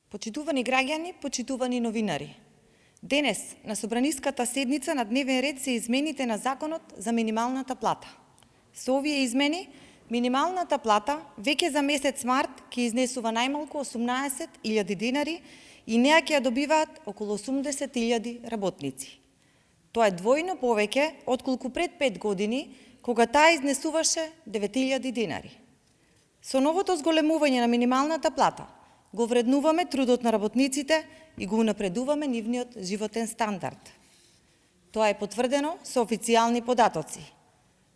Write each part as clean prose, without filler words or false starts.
Почитувани граѓани, почитувани новинари. Денес на собраниската седница на дневен ред се измените на Законот за минималната плата. Со овие измени, минималната плата веќе за месец март ќе изнесува најмалку 18.000 динари и неа ќе ја добиваат околу 80.000 работници. Тоа е двојно повеќе отколку пред 5 години, кога таа изнесуваше 9.000 динари. Со новото зголемување на минималната плата, го вреднуваме трудот на работниците и го унапредуваме нивниот животен стандард. Тоа е потврдено со официјални податоци.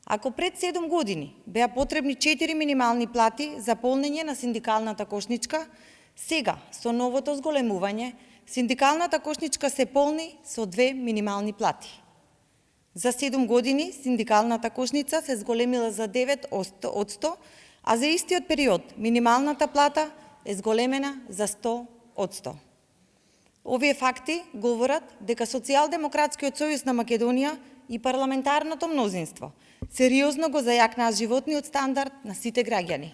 Ако пред 7 години беа потребни 4 минимални плати за полнење на синдикалната кошничка, сега со новото зголемување синдикалната кошничка се полни со 2 минимални плати. За 7 години синдикалната кошница се зголемила за 9%, а за истиот период минималната плата е зголемена за 100%. Овие факти говорат дека Социјалдемократскиот сојуз на Македонија и парламентарното мнозинство сериозно го зајакнаа животниот стандард на сите граѓани.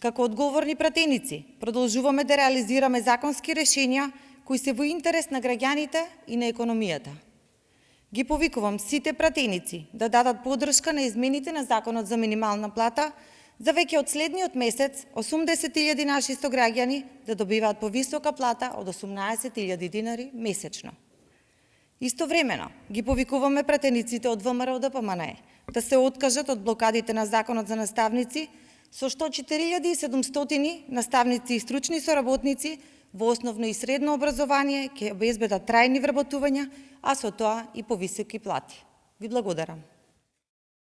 Како одговорни пратеници, продолжуваме да реализираме законски решенија кои се во интерес на граѓаните и на економијата. Ги повикувам сите пратеници да дадат поддршка на измените на Законот за минимална плата, за веќе од следниот месец 80.000 наши сограѓани да добиваат повисока плата од 18.000 динари месечно. Истовремено ги повикуваме пратениците од ВМРО ДПМНЕ да се откажат од блокадите на Законот за наставници, со што 4.700 наставници и стручни соработници во основно и средно образование ќе обезбедат трајни вработувања, а со тоа и повисоки плати. Ви благодарам.